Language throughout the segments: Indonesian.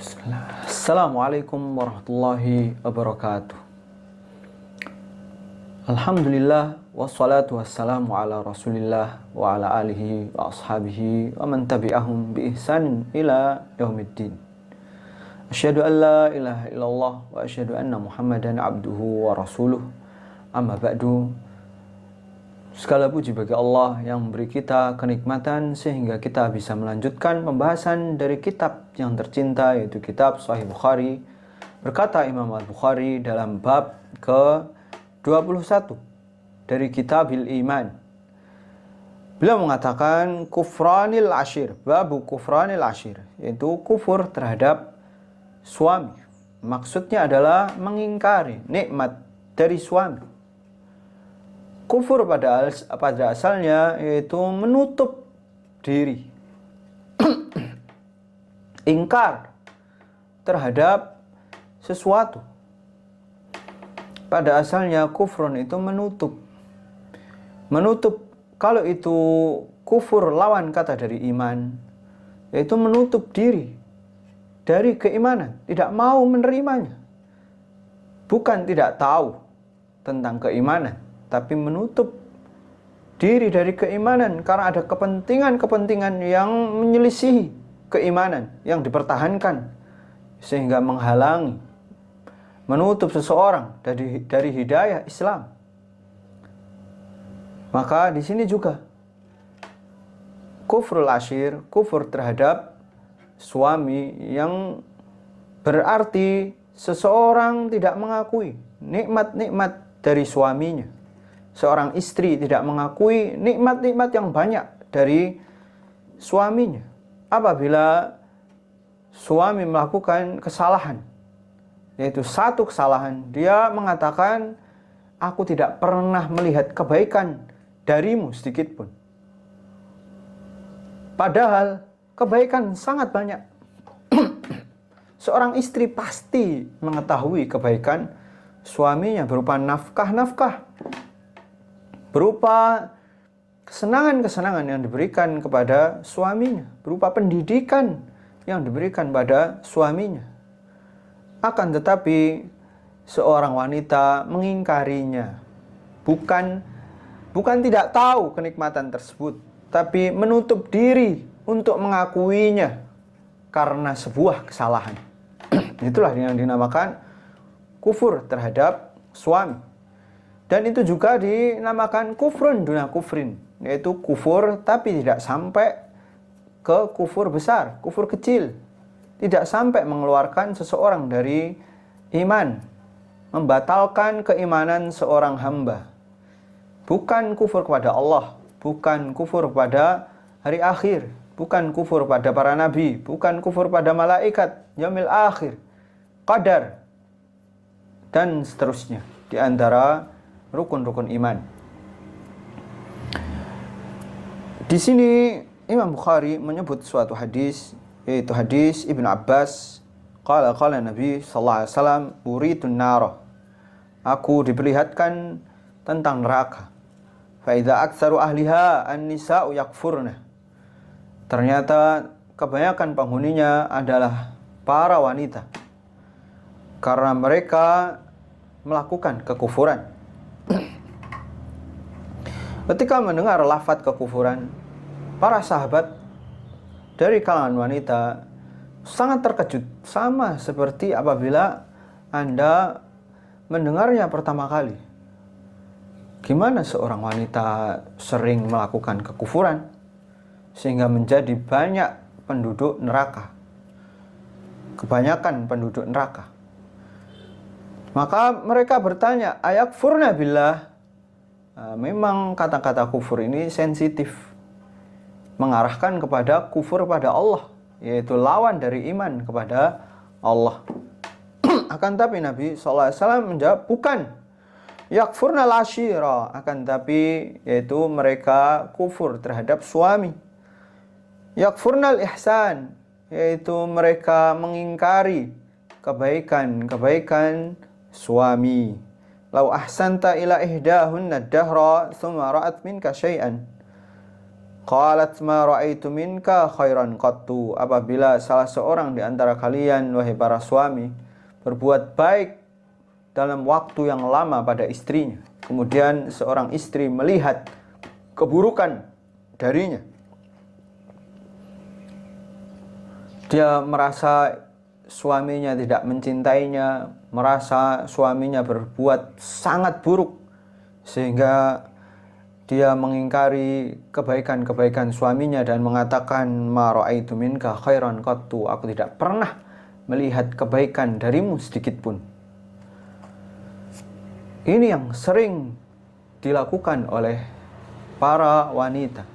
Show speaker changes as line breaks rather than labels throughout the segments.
Bismillah. Assalamualaikum warahmatullahi wabarakatuh. Alhamdulillah wassalatu wassalamu ala rasulillah wa ala alihi wa ashabihi wa man tabi'ahum bi ihsanin ila yaumiddin. Asyhadu an la ilaha illallah wa asyhadu anna Muhammadan abduhu wa rasuluh. Amma ba'du. Segala puji bagi Allah yang memberi kita kenikmatan sehingga kita bisa melanjutkan pembahasan dari kitab yang tercinta, yaitu kitab Sahih Bukhari. Berkata Imam Al-Bukhari dalam bab ke-21 dari Kitabil Iman, beliau mengatakan kufranil ashir, babu kufranil ashir, yaitu kufur terhadap suami. Maksudnya adalah mengingkari nikmat dari suami. Kufur pada asalnya yaitu menutup diri, ingkar terhadap sesuatu. Pada asalnya kufrun itu menutup. Kalau itu kufur lawan kata dari iman, yaitu menutup diri dari keimanan, tidak mau menerimanya. Bukan tidak tahu tentang keimanan, tapi menutup diri dari keimanan karena ada kepentingan-kepentingan yang menyelisihi keimanan yang dipertahankan, sehingga menghalangi, menutup seseorang dari hidayah Islam. Maka di sini juga kufrul ashir, kufur terhadap suami, yang berarti seseorang tidak mengakui nikmat-nikmat dari suaminya. Seorang istri tidak mengakui nikmat-nikmat yang banyak dari suaminya. Apabila suami melakukan kesalahan, yaitu satu kesalahan, dia mengatakan, aku tidak pernah melihat kebaikan darimu sedikit pun. Padahal kebaikan sangat banyak. Seorang istri pasti mengetahui kebaikan suaminya berupa nafkah-nafkah, berupa kesenangan-kesenangan yang diberikan kepada suaminya, berupa pendidikan yang diberikan pada suaminya. Akan tetapi seorang wanita mengingkarinya, bukan tidak tahu kenikmatan tersebut, tapi menutup diri untuk mengakuinya karena sebuah kesalahan. Itulah yang dinamakan kufur terhadap suami. Dan itu juga dinamakan kufrun duna kufrin, yaitu kufur tapi tidak sampai ke kufur besar, kufur kecil. Tidak sampai mengeluarkan seseorang dari iman, membatalkan keimanan seorang hamba. Bukan kufur kepada Allah, bukan kufur pada hari akhir, bukan kufur pada para nabi, bukan kufur pada malaikat, yaumil akhir, qadar, dan seterusnya di antara rukun-rukun iman. Di sini Imam Bukhari menyebut suatu hadis, yaitu hadis Ibnu Abbas, qala Nabi sallallahu alaihi wasallam, uritun nara, aku diperlihatkan tentang neraka. Fa idza aktsaru ahliha an-nisa'u yakfurna, ternyata kebanyakan penghuninya adalah para wanita karena mereka melakukan kekufuran. Ketika mendengar lafaz kekufuran, para sahabat dari kalangan wanita sangat terkejut, sama seperti apabila Anda mendengarnya pertama kali. Gimana seorang wanita sering melakukan kekufuran sehingga menjadi banyak penduduk neraka, kebanyakan penduduk neraka? Maka mereka bertanya, ayakfurna billah. Memang kata-kata kufur ini sensitif, mengarahkan kepada kufur pada Allah, yaitu lawan dari iman kepada Allah. Akan tapi Nabi SAW menjawab, bukan. Yakfurna al-ashira, akan tapi yaitu mereka kufur terhadap suami. Yakfurna al-ihsan, yaitu mereka mengingkari kebaikan-kebaikan suami. Lau ahsanta ila ihdahunna dahra thumma ra'at minka syai'an, Qalat ma ra'aitu minka khairan qattu. Apabila salah seorang di antara kalian, wahai para suami, berbuat baik dalam waktu yang lama pada istrinya, kemudian seorang istri melihat keburukan darinya, dia merasa suaminya tidak mencintainya, merasa suaminya berbuat sangat buruk, sehingga dia mengingkari kebaikan-kebaikan suaminya dan mengatakan ma ra'aitu minka khairan qattu, aku tidak pernah melihat kebaikan darimu sedikit pun. Ini yang sering dilakukan oleh para wanita.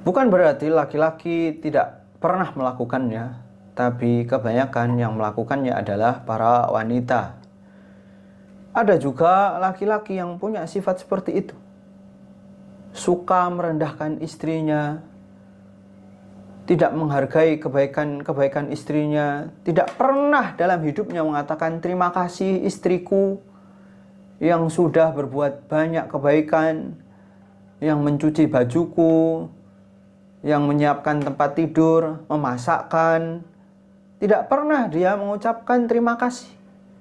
Bukan berarti laki-laki tidak pernah melakukannya, tapi kebanyakan yang melakukannya adalah para wanita. Ada juga laki-laki yang punya sifat seperti itu. Suka merendahkan istrinya, tidak menghargai kebaikan-kebaikan istrinya, tidak pernah dalam hidupnya mengatakan terima kasih istriku yang sudah berbuat banyak kebaikan, yang mencuci bajuku, yang menyiapkan tempat tidur, memasakkan. Tidak pernah dia mengucapkan terima kasih.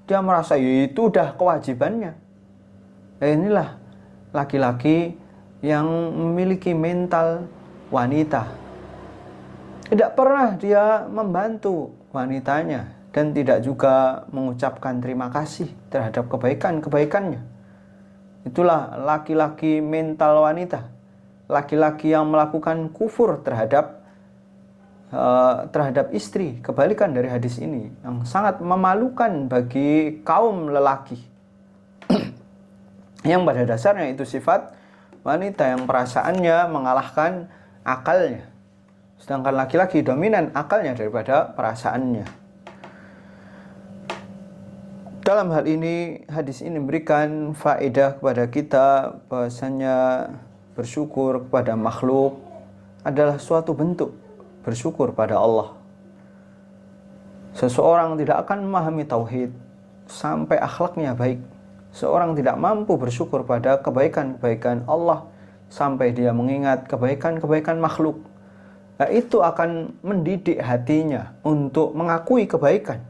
Dia merasa itu udah kewajibannya. Inilah laki-laki yang memiliki mental wanita. Tidak pernah dia membantu wanitanya dan tidak juga mengucapkan terima kasih terhadap kebaikan-kebaikannya. Itulah laki-laki mental wanita. Laki-laki yang melakukan kufur terhadap istri, kebalikan dari hadis ini yang sangat memalukan bagi kaum lelaki yang pada dasarnya itu sifat wanita yang perasaannya mengalahkan akalnya, sedangkan laki-laki dominan akalnya daripada perasaannya. Dalam hal ini hadis ini memberikan faedah kepada kita bahwasanya bersyukur kepada makhluk adalah suatu bentuk bersyukur pada Allah. Seseorang tidak akan memahami tauhid sampai akhlaknya baik. Seorang tidak mampu bersyukur pada kebaikan-kebaikan Allah sampai dia mengingat kebaikan-kebaikan makhluk. Nah, itu akan mendidik hatinya untuk mengakui kebaikan.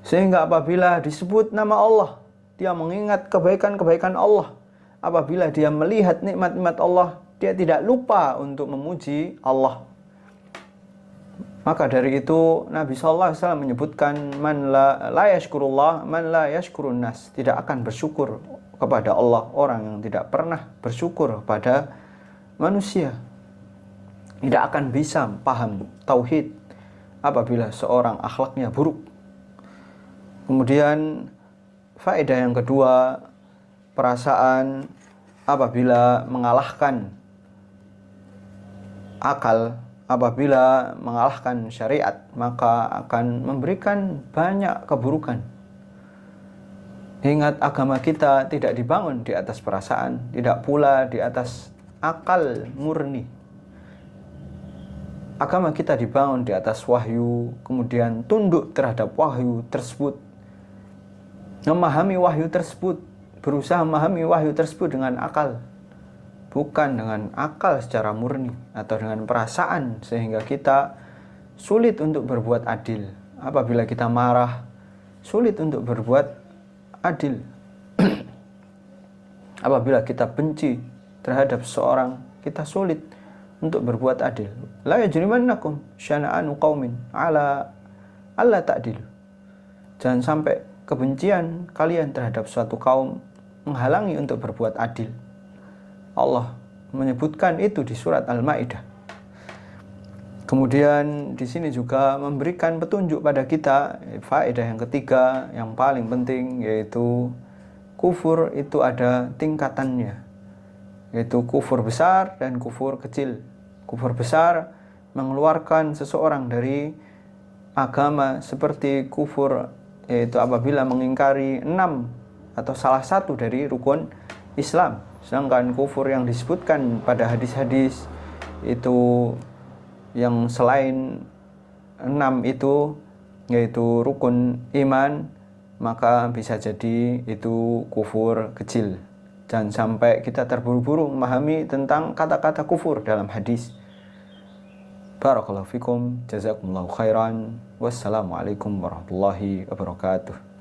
Sehingga apabila disebut nama Allah, dia mengingat kebaikan-kebaikan Allah. Apabila dia melihat nikmat-nikmat Allah, dia tidak lupa untuk memuji Allah. Maka dari itu Nabi SAW menyebutkan man la yashkurullah man la yashkurun nas. Tidak akan bersyukur kepada Allah orang yang tidak pernah bersyukur pada manusia. Tidak akan bisa paham tauhid apabila seorang akhlaknya buruk. Kemudian faedah yang kedua, perasaan apabila mengalahkan akal, apabila mengalahkan syariat, maka akan memberikan banyak keburukan. Ingat, agama kita tidak dibangun di atas perasaan, tidak pula di atas akal murni. Agama kita dibangun di atas wahyu, kemudian tunduk terhadap wahyu tersebut, memahami wahyu tersebut, berusaha memahami wahyu tersebut dengan akal, bukan dengan akal secara murni atau dengan perasaan, sehingga kita sulit untuk berbuat adil. Apabila kita marah, sulit untuk berbuat adil. Apabila kita benci terhadap seorang, kita sulit untuk berbuat adil. La yajrimannakum syana'anu qaumin ala alla ta'dilu. Jangan sampai kebencian kalian terhadap suatu kaum menghalangi untuk berbuat adil. Allah menyebutkan itu di surat Al-Maidah. Kemudian di sini juga memberikan petunjuk pada kita, faedah yang ketiga yang paling penting, yaitu kufur itu ada tingkatannya, yaitu kufur besar dan kufur kecil. Kufur besar mengeluarkan seseorang dari agama, seperti kufur, yaitu apabila mengingkari 6 atau salah satu dari rukun Islam. Sedangkan kufur yang disebutkan pada hadis-hadis itu yang selain 6 itu, yaitu rukun iman, maka bisa jadi itu kufur kecil. Jangan sampai kita terburu-buru memahami tentang kata-kata kufur dalam hadis. Barakallahu fikum, jazakumullahu khairan. Wassalamualaikum warahmatullahi wabarakatuh.